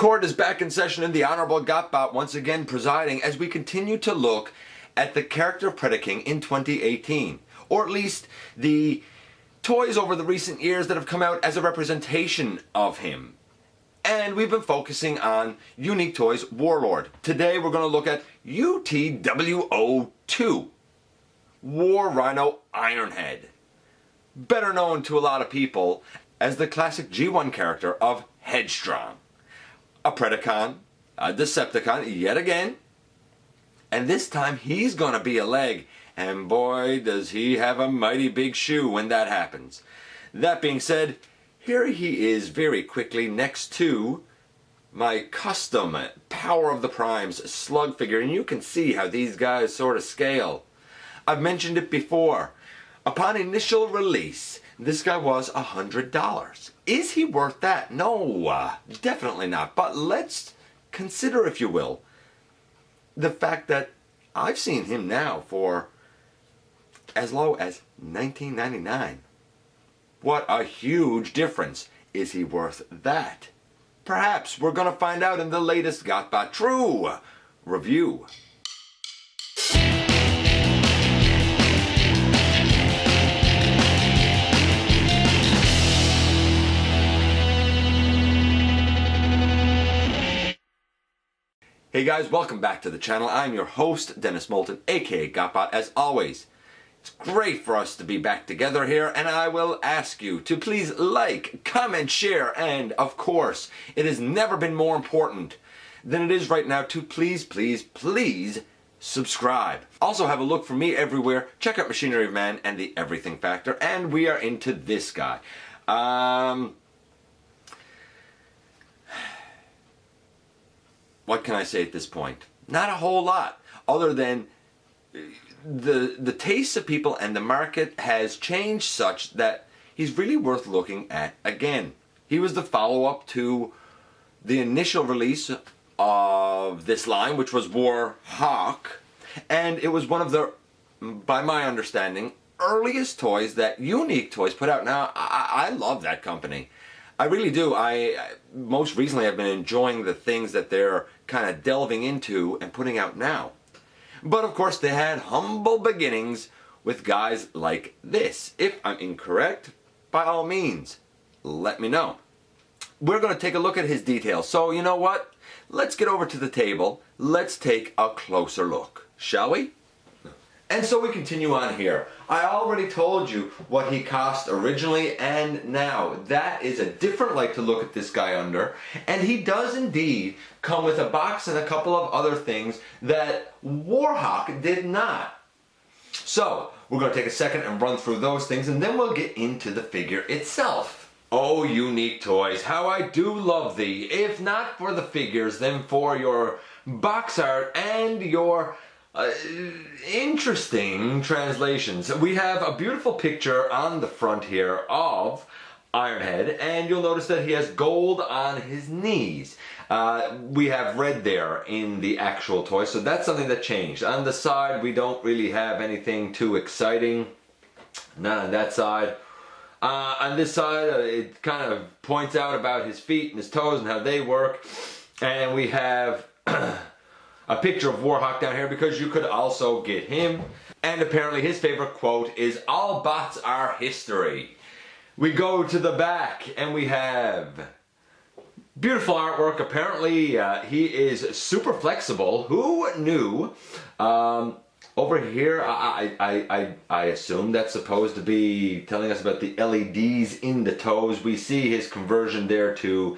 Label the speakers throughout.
Speaker 1: Court is back in session and the Honorable GotBot once again presiding as we continue to look at the character of Predaking in 2018. Or at least the toys over the recent years that have come out as a representation of him. And we've been focusing on Unique Toys Warlord. Today we're going to look at UT-W02 War Rhino Ironhead. Better known to a lot of people as the classic G1 character of Headstrong. A Predacon, a Decepticon yet again, and this time he's gonna be a leg, and boy does he have a mighty big shoe when that happens. That being said, here he is very quickly next to my custom Power of the Primes slug figure, and you can see how these guys sort of scale. I've mentioned it before. Upon initial release, this guy was $100. Is he worth that? No, definitely not. But let's consider, if you will, the fact that I've seen him now for as low as $19.99. What a huge difference. Is he worth that? Perhaps we're going to find out in the latest GotBot True review. Hey guys, welcome back to the channel. I'm your host, Dennis Moulton, aka GotBot, as always. It's great for us to be back together here, and I will ask you to please like, comment, share, and of course, it has never been more important than it is right now to please subscribe. Also have a look for me everywhere. Check out Machinery of Man and the Everything Factor, and we are into this guy. What can I say at this point? Not a whole lot, other than the tastes of people and the market has changed such that he's really worth looking at again. He was the follow-up to the initial release of this line, which was War Hawk, and it was one of the, by my understanding, earliest toys that Unique Toys put out. Now, I love that company. I really do. Most recently I've been enjoying the things that they're kind of delving into and putting out now. But of course they had humble beginnings with guys like this. If I'm incorrect, by all means, let me know. We're going to take a look at his details. So you know what? Let's get over to the table. Let's take a closer look, shall we? And so we continue on here. I already told you what he cost originally and now. That is a different light to look at this guy under. And he does indeed come with a box and a couple of other things that Warhawk did not. So we're going to take a second and run through those things, and then we'll get into the figure itself. Oh, Unique Toys, how I do love thee. If not for the figures, then for your box art and your interesting translations. We have a beautiful picture on the front here of Ironhead, and you'll notice that he has gold on his knees. We have red there in the actual toy, so that's something that changed. On the side, we don't really have anything too exciting. Not on that side. On this side, it kind of points out about his feet and his toes and how they work. And we have a picture of Warhawk down here because you could also get him. And apparently his favorite quote is, "All bots are history." We go to the back and we have beautiful artwork. Apparently he is super flexible. Who knew? Over here I assume that's supposed to be telling us about the LEDs in the toes. We see his conversion there to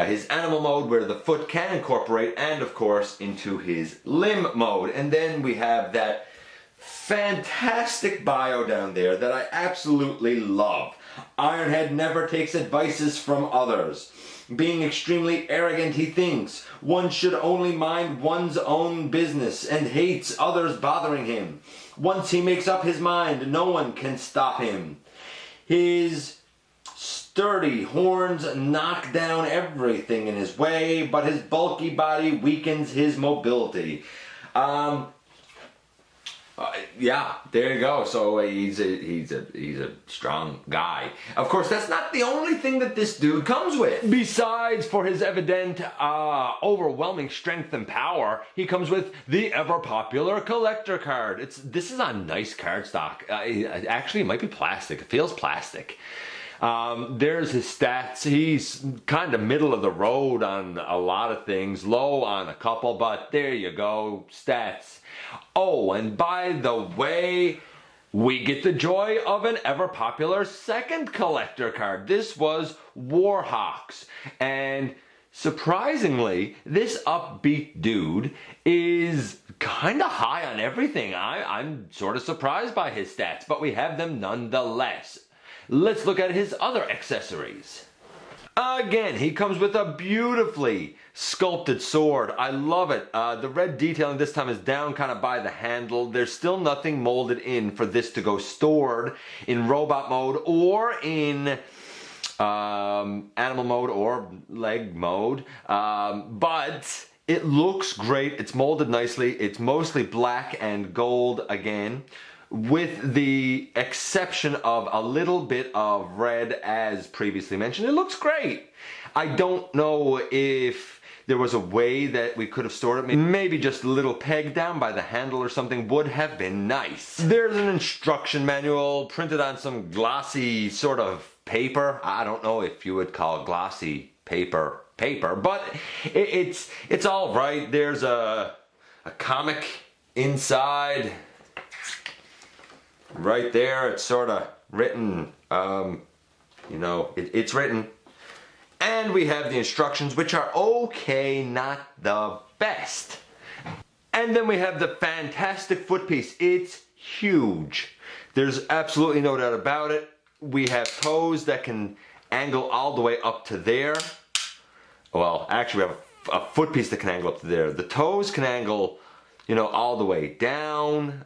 Speaker 1: his animal mode, where the foot can incorporate, and of course into his limb mode. And then we have that fantastic bio down there that I absolutely love. Ironhead never takes advices from others. Being extremely arrogant, he thinks one should only mind one's own business and hates others bothering him. Once he makes up his mind, no one can stop him. His sturdy horns knock down everything in his way, but his bulky body weakens his mobility. Yeah, there you go. So he's a strong guy. Of course, that's not the only thing that this dude comes with. Besides, for his evident overwhelming strength and power, he comes with the ever popular collector card. This is on nice cardstock. Actually, it might be plastic. It feels plastic. There's his stats. He's kind of middle of the road on a lot of things, low on a couple, but there you go, stats. Oh, and by the way, we get the joy of an ever popular second collector card. This was Warhawks, and surprisingly, this upbeat dude is kind of high on everything. I'm sort of surprised by his stats, but we have them nonetheless. Let's look at his other accessories. Again, he comes with a beautifully sculpted sword. I love it. The red detailing this time is down kind of by the handle. There's still nothing molded in for this to go stored in robot mode or in animal mode or leg mode. But it looks great. It's molded nicely. It's mostly black and gold again, with the exception of a little bit of red as previously mentioned. It looks great. I don't know if there was a way that we could have stored it. Maybe just a little peg down by the handle or something would have been nice. There's an instruction manual printed on some glossy sort of paper. I don't know if you would call glossy paper, but it's all right. There's a comic inside. Right there, it's sort of written, you know, it's written. And we have the instructions, which are okay, not the best. And then we have the fantastic foot piece. It's huge. There's absolutely no doubt about it. We have toes that can angle all the way up to there. Well, actually we have a foot piece that can angle up to there. The toes can angle, you know, all the way down.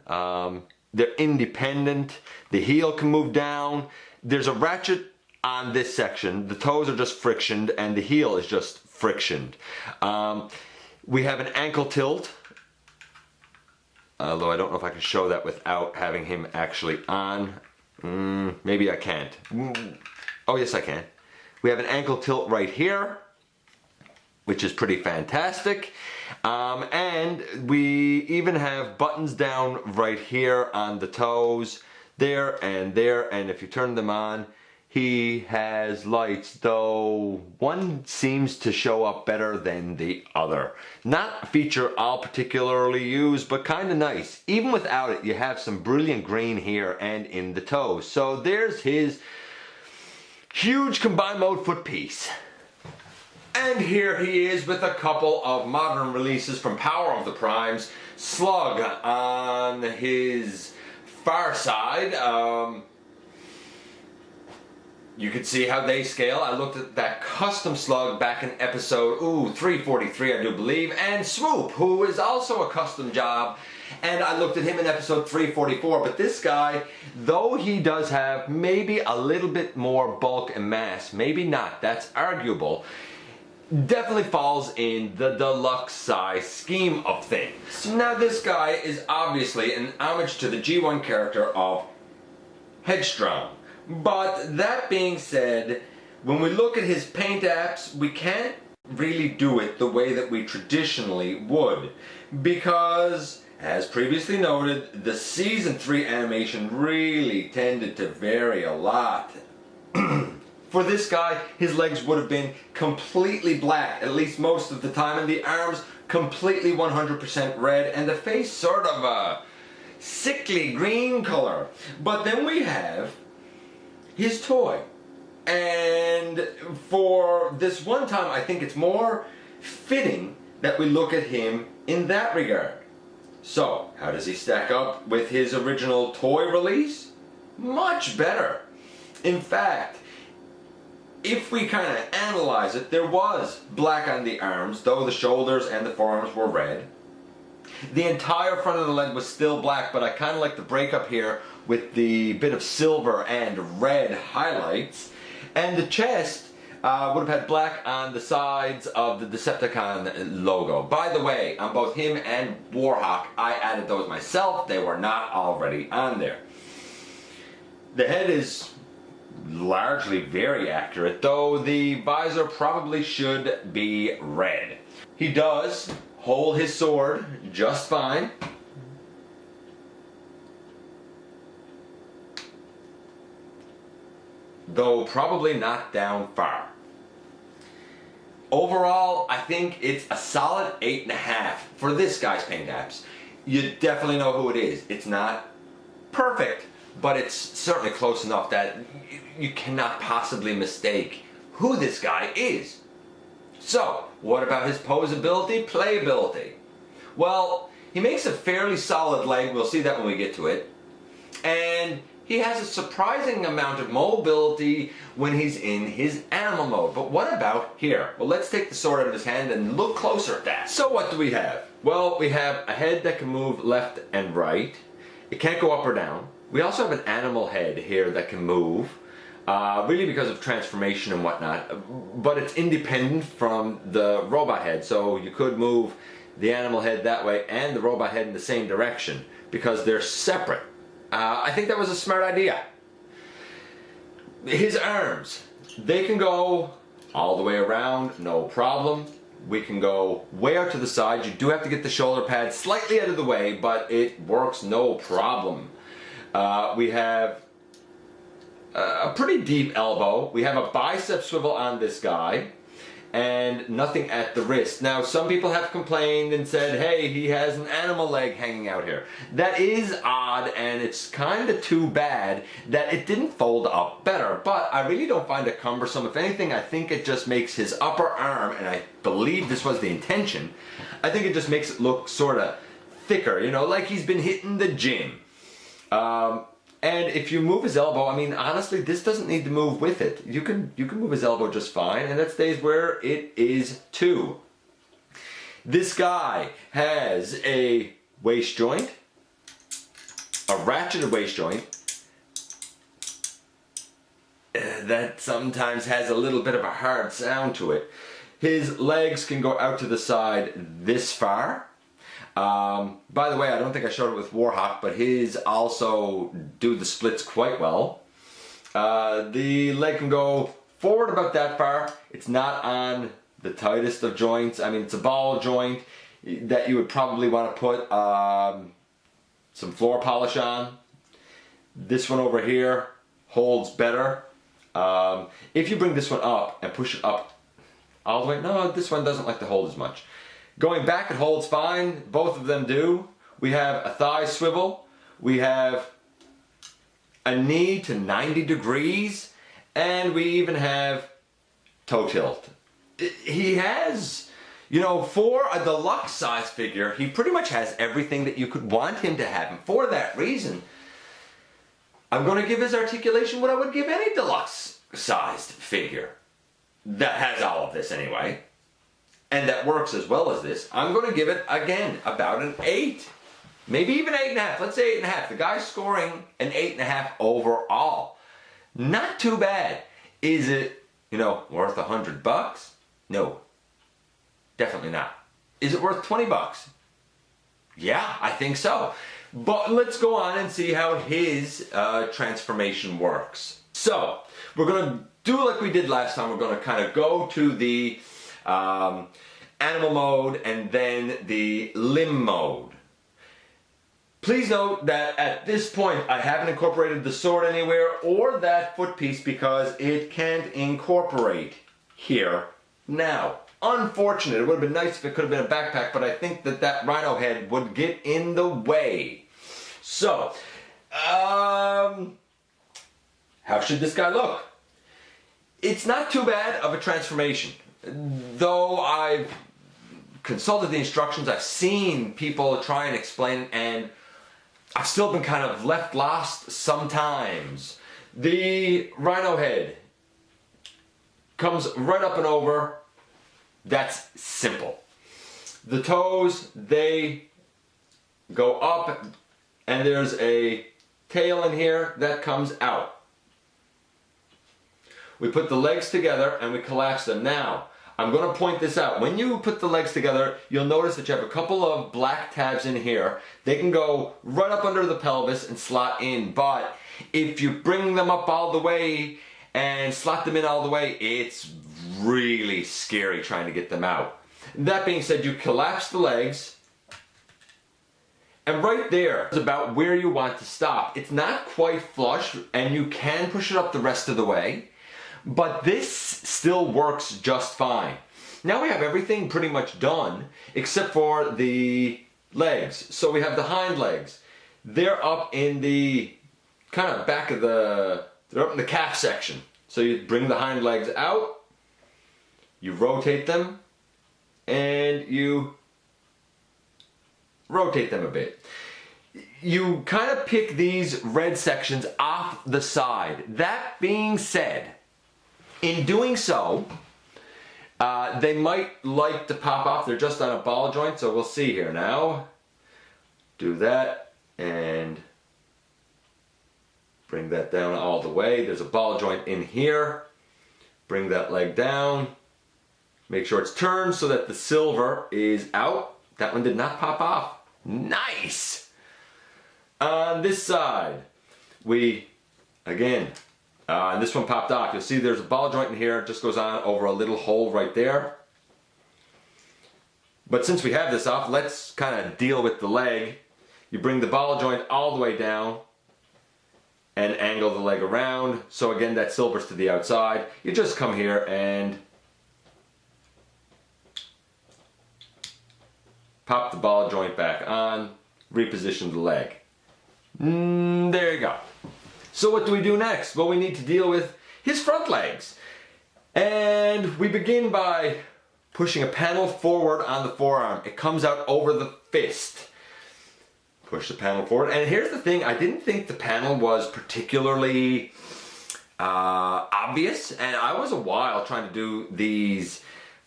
Speaker 1: They're independent. The heel can move down. There's a ratchet on this section. The toes are just frictioned and the heel is just frictioned. We have an ankle tilt, although I don't know if I can show that without having him actually on. Maybe I can't. Oh yes, I can. We have an ankle tilt right here, which is pretty fantastic. And we even have buttons down right here on the toes, there, and if you turn them on, he has lights, though one seems to show up better than the other. Not a feature I'll particularly use, but kind of nice. Even without it, you have some brilliant green here and in the toes. So there's his huge combined mode foot piece. And here he is with a couple of modern releases from Power of the Primes. Slug on his far side. You can see how they scale. I looked at that custom Slug back in episode 343, I do believe. And Swoop, who is also a custom job. And I looked at him in episode 344. But this guy, though he does have maybe a little bit more bulk and mass, maybe not, that's arguable, definitely falls in the deluxe size scheme of things. Now this guy is obviously an homage to the G1 character of Headstrong. But that being said, when we look at his paint apps, we can't really do it the way that we traditionally would. Because, as previously noted, the Season 3 animation really tended to vary a lot. For this guy, his legs would have been completely black, at least most of the time, and the arms completely 100% red, and the face sort of a sickly green color. But then we have his toy. And for this one time, I think it's more fitting that we look at him in that regard. So, how does he stack up with his original toy release? Much better. In fact, if we kind of analyze it, there was black on the arms, though the shoulders and the forearms were red. The entire front of the leg was still black, but I kind of like the breakup here with the bit of silver and red highlights. And the chest, Would have had black on the sides of the Decepticon logo. By the way, on both him and Warhawk, I added those myself. They were not already on there. The head is largely very accurate, though the visor probably should be red. He does hold his sword just fine. Though probably not down far. Overall, I think it's a solid 8.5 for this guy's paint apps. You definitely know who it is. It's not perfect, but it's certainly close enough that you cannot possibly mistake who this guy is. So, what about his posability, playability? Well, he makes a fairly solid leg. We'll see that when we get to it. And he has a surprising amount of mobility when he's in his animal mode. But what about here? Well, let's take the sword out of his hand and look closer at that. So what do we have? Well, we have a head that can move left and right. It can't go up or down. We also have an animal head here that can move, really because of transformation and whatnot. But it's independent from the robot head, so you could move the animal head that way and the robot head in the same direction because they're separate. I think that was a smart idea. His arms, they can go all the way around, no problem. We can go way out to the side. You do have to get the shoulder pad slightly out of the way, but it works no problem. We have a pretty deep elbow. We have a bicep swivel on this guy. And nothing at the wrist. Now, some people have complained and said, hey, he has an animal leg hanging out here. That is odd, and it's kind of too bad that it didn't fold up better. But I really don't find it cumbersome. If anything, I think it just makes his upper arm, and I believe this was the intention, I think it just makes it look sort of thicker, you know, like he's been hitting the gym. And if you move his elbow, I mean, honestly, this doesn't need to move with it. You can move his elbow just fine, and that stays where it is too. This guy has a waist joint, a ratcheted waist joint, that sometimes has a little bit of a hard sound to it. His legs can go out to the side this far. By the way, I don't think I showed it with Warhawk, but his also do the splits quite well. The leg can go forward about that far. It's not on the tightest of joints. I mean, it's a ball joint that you would probably want to put some floor polish on. This one over here holds better. If you bring this one up and push it up all the way, no, this one doesn't like to hold as much. Going back, it holds fine. Both of them do. We have a thigh swivel. We have a knee to 90 degrees. And we even have toe tilt. He has, you know, for a deluxe size figure, he pretty much has everything that you could want him to have. And for that reason, I'm going to give his articulation what I would give any deluxe sized figure that has all of this anyway. And that works as well as this. I'm going to give it, again, about an 8. Maybe even 8.5. Let's say 8.5. The guy's scoring an 8.5 overall. Not too bad. Is it, you know, worth $100? No. Definitely not. Is it worth $20? Yeah, I think so. But let's go on and see how his transformation works. So, we're going to do like we did last time. We're going to kind of go to the animal mode and then the limb mode. Please note that at this point I haven't incorporated the sword anywhere or that foot piece because it can't incorporate here now. Unfortunate. It would have been nice if it could have been a backpack, but I think that that rhino head would get in the way. So, how should this guy look? It's not too bad of a transformation. Though I've consulted the instructions, I've seen people try and explain it, and I've still been kind of left lost sometimes. The rhino head comes right up and over. That's simple. The toes, they go up, and there's a tail in here that comes out. We put the legs together and we collapse them. Now, I'm going to point this out. When you put the legs together, you'll notice that you have a couple of black tabs in here. They can go right up under the pelvis and slot in, but if you bring them up all the way and slot them in all the way, it's really scary trying to get them out. That being said, you collapse the legs, and right there is about where you want to stop. It's not quite flush, and you can push it up the rest of the way, but this still works just fine. Now we have everything pretty much done, except for the legs. So we have the hind legs. They're up in the kind of back of they're up in the calf section. So you bring the hind legs out, you rotate them, and you rotate them a bit. You kind of pick these red sections off the side. That being said, in doing so, they might like to pop off. They're just on a ball joint, so we'll see here now. Do that and bring that down all the way. There's a ball joint in here. Bring that leg down. Make sure it's turned so that the silver is out. That one did not pop off. Nice! On this side, again, this one popped off. You'll see there's a ball joint in here. It just goes on over a little hole right there. But since we have this off, let's kind of deal with the leg. You bring the ball joint all the way down and angle the leg around. So again, that silver's to the outside. You just come here and pop the ball joint back on, reposition the leg. There you go. So what do we do next? Well, we need to deal with his front legs. And we begin by pushing a panel forward on the forearm. It comes out over the fist. Push the panel forward. And here's the thing, I didn't think the panel was particularly obvious. And I was a while trying to do these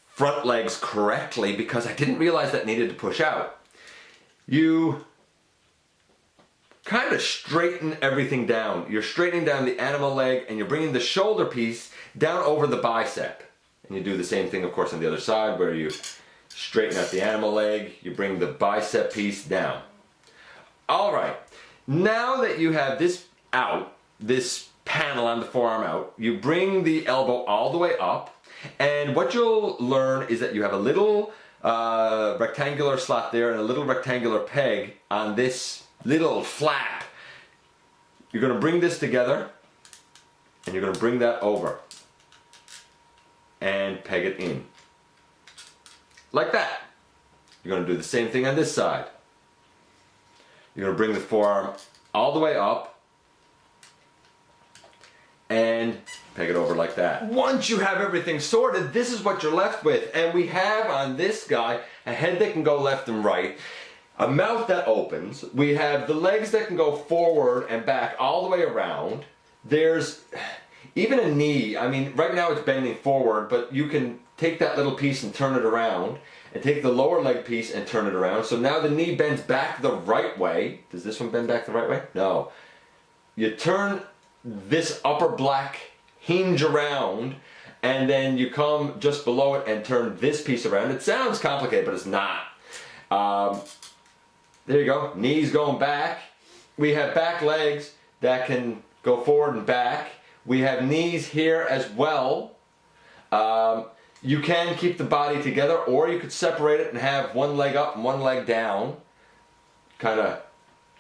Speaker 1: front legs correctly because I didn't realize that needed to push out. You kind of straighten everything down. You're straightening down the animal leg and you're bringing the shoulder piece down over the bicep. And you do the same thing, of course, on the other side where you straighten out the animal leg, you bring the bicep piece down. All right, now that you have this out, this panel on the forearm out, you bring the elbow all the way up, and what you'll learn is that you have a little rectangular slot there and a little rectangular peg on this little flap. You're going to bring this together and you're going to bring that over and peg it in like that. You're going to do the same thing on this side. You're going to bring the forearm all the way up and peg it over like that. Once you have everything sorted, this is what you're left with. And we have on this guy a head that can go left and right, a mouth that opens. We have the legs that can go forward and back all the way around. There's even a knee. I mean, right now it's bending forward, but you can take that little piece and turn it around, and take the lower leg piece and turn it around. So now the knee bends back the right way. Does this one bend back the right way? No. You turn this upper black hinge around, and then you come just below it and turn this piece around. It sounds complicated, but it's not. There you go, knees going back. We have back legs that can go forward and back. We have knees here as well. You can keep the body together, or you could separate it and have one leg up and one leg down. Kind of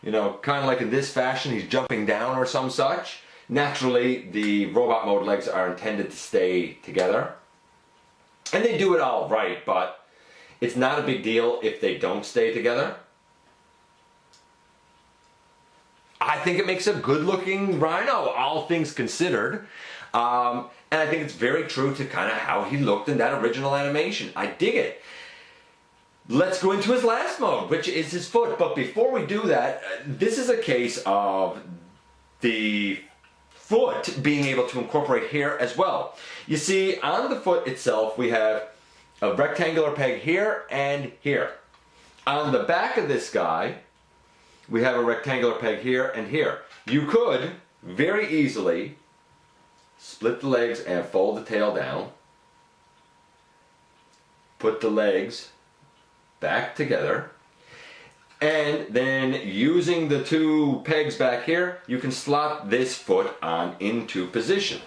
Speaker 1: like in this fashion, he's jumping down or some such. Naturally, the robot mode legs are intended to stay together. And they do it all right, but it's not a big deal if they don't stay together. I think it makes a good looking rhino, all things considered. And I think it's very true to kind of how he looked in that original animation. I dig it. Let's go into his last mode, which is his foot. But before we do that, this is a case of the foot being able to incorporate here as well. You see, on the foot itself, we have a rectangular peg here and here. On the back of this guy, we have a rectangular peg here and here. You could very easily split the legs and fold the tail down. Put the legs back together. And then using the two pegs back here, you can slot this foot on into position.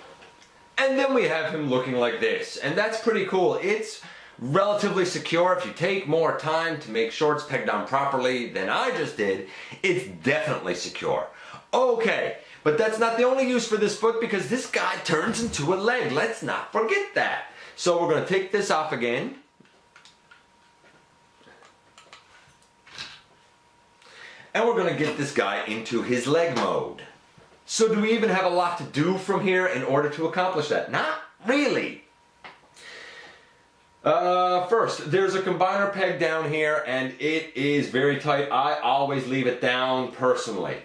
Speaker 1: And then we have him looking like this. And that's pretty cool. It's relatively secure. If you take more time to make sure it's pegged down properly than I just did, it's definitely secure. Okay, but that's not the only use for this foot, because this guy turns into a leg. Let's not forget that. So we're going to take this off again. And we're going to get this guy into his leg mode. So do we even have a lot to do from here in order to accomplish that? Not really. First, there's a combiner peg down here, and it is very tight. I always leave it down personally.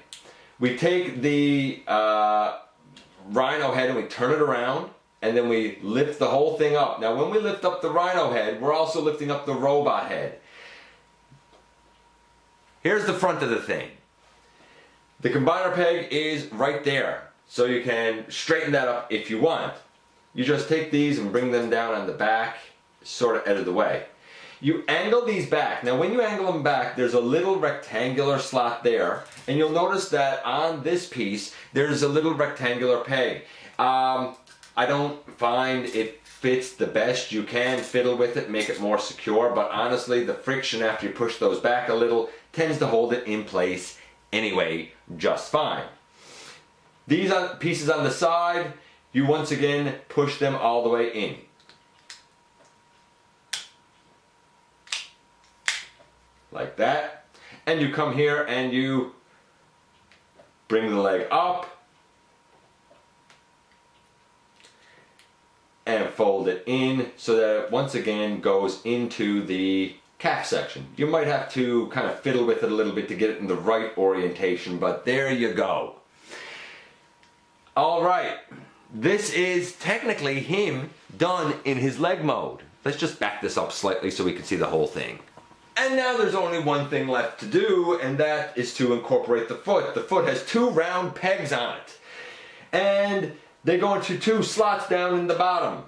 Speaker 1: We take the rhino head and we turn it around, and then we lift the whole thing up. Now when we lift up the rhino head, we're also lifting up the robot head. Here's the front of the thing. The combiner peg is right there, so you can straighten that up if you want. You just take these and bring them down on the back, sort of out of the way. You angle these back. Now when you angle them back, there's a little rectangular slot there, and you'll notice that on this piece, there's a little rectangular peg. I don't find it fits the best. You can fiddle with it, make it more secure, but honestly, the friction after you push those back a little tends to hold it in place anyway just fine. These pieces on the side, you once again push them all the way in. Like that. And you come here and you bring the leg up and fold it in so that it once again goes into the calf section. You might have to kind of fiddle with it a little bit to get it in the right orientation, but there you go. Alright, this is technically him done in his leg mode. Let's just back this up slightly so we can see the whole thing. And now there's only one thing left to do, and that is to incorporate the foot. The foot has two round pegs on it, and they go into two slots down in the bottom.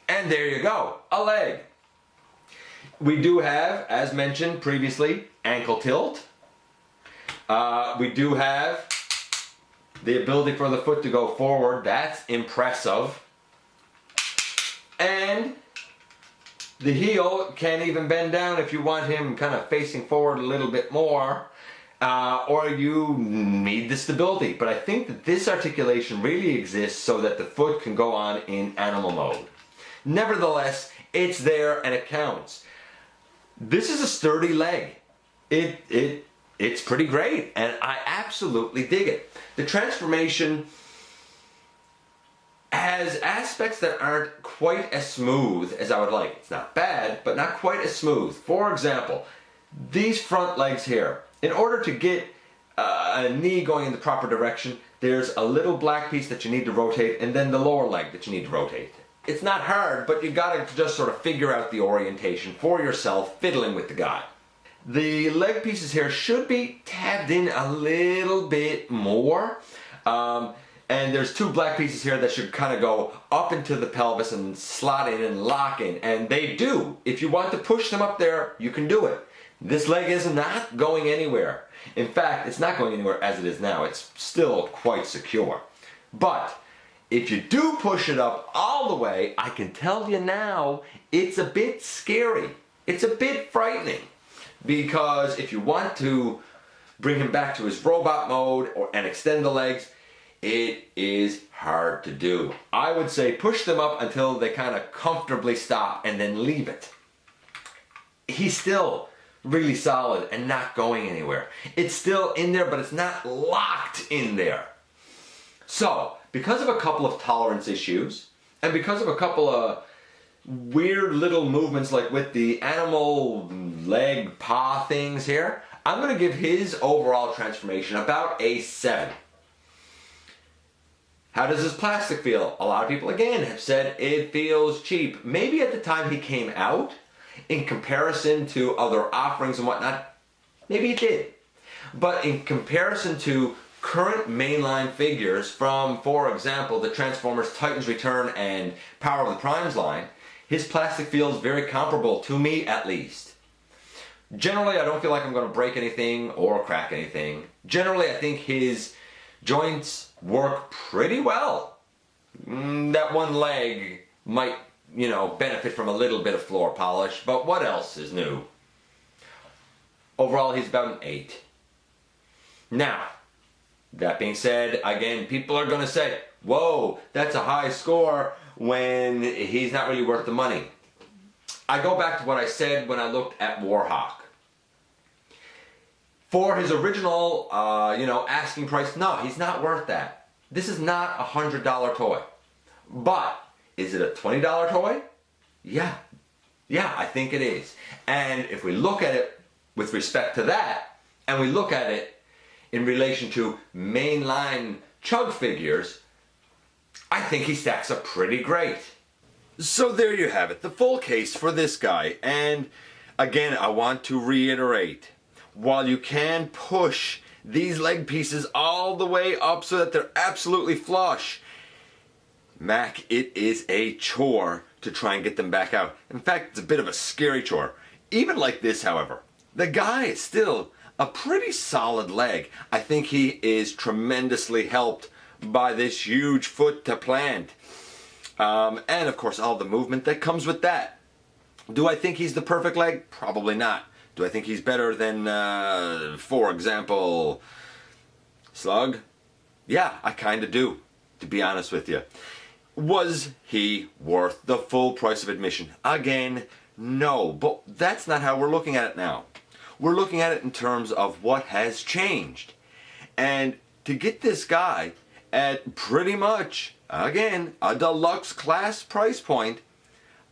Speaker 1: And there you go, a leg. We do have, as mentioned previously, ankle tilt. We do have the ability for the foot to go forward. That's impressive. And the heel can even bend down if you want him kind of facing forward a little bit more. Or you need the stability. But I think that this articulation really exists so that the foot can go on in animal mode. Nevertheless, it's there and it counts. This is a sturdy leg. It's pretty great, and I absolutely dig it. The transformation has aspects that aren't quite as smooth as I would like. It's not bad, but not quite as smooth. For example, these front legs here. In order to get a knee going in the proper direction, there's a little black piece that you need to rotate, and then the lower leg that you need to rotate. It's not hard, but you gotta just sort of figure out the orientation for yourself, fiddling with the guy. The leg pieces here should be tabbed in a little bit more. And there's two black pieces here that should kind of go up into the pelvis and slot in and lock in. And they do. If you want to push them up there, you can do it. This leg is not going anywhere. In fact, it's not going anywhere as it is now. It's still quite secure. But if you do push it up all the way, I can tell you now, it's a bit scary. It's a bit frightening. Because if you want to bring him back to his robot mode and extend the legs, it is hard to do. I would say push them up until they kind of comfortably stop and then leave it. He's still really solid and not going anywhere. It's still in there, but it's not locked in there. So, because of a couple of tolerance issues, and because of a couple of weird little movements like with the animal leg paw things here, I'm going to give his overall transformation about a 7. How does this plastic feel? A lot of people again have said it feels cheap. Maybe at the time he came out, in comparison to other offerings and whatnot, maybe it did. But in comparison to current mainline figures from, for example, the Transformers Titans Return and Power of the Primes line, his plastic feels very comparable, to me at least. Generally, I don't feel like I'm going to break anything or crack anything. Generally, I think his joints work pretty well. That one leg might, benefit from a little bit of floor polish, but what else is new? Overall, he's about an 8. Now, that being said, again, people are going to say, whoa, that's a high score when he's not really worth the money. I go back to what I said when I looked at Warhawk. For his original, asking price, no, he's not worth that. This is not a $100 toy. But, is it a $20 toy? Yeah, I think it is. And if we look at it with respect to that, and we look at it in relation to mainline Chug figures, I think he stacks up pretty great. So there you have it, the full case for this guy. And again, I want to reiterate, while you can push these leg pieces all the way up so that they're absolutely flush, Mac, it is a chore to try and get them back out. In fact, it's a bit of a scary chore. Even like this, however, the guy is still a pretty solid leg. I think he is tremendously helped by this huge foot to plant. And of course all the movement that comes with that. Do I think he's the perfect leg? Probably not. Do I think he's better than, for example, Slug? Yeah, I kinda do, to be honest with you. Was he worth the full price of admission? Again, no, but that's not how we're looking at it now. We're looking at it in terms of what has changed. And to get this guy at pretty much, again, a deluxe class price point,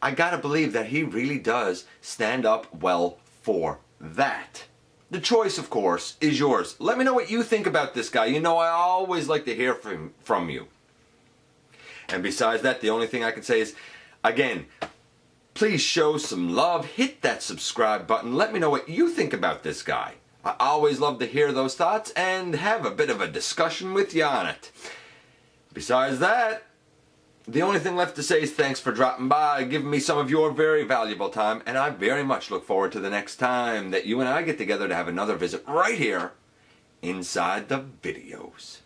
Speaker 1: I gotta believe that he really does stand up well for that. The choice, of course, is yours. Let me know what you think about this guy. You know I always like to hear from you. And besides that, the only thing I can say is, again, please show some love, hit that subscribe button, let me know what you think about this guy. I always love to hear those thoughts and have a bit of a discussion with you on it. Besides that, the only thing left to say is thanks for dropping by, giving me some of your very valuable time, and I very much look forward to the next time that you and I get together to have another visit right here inside the videos.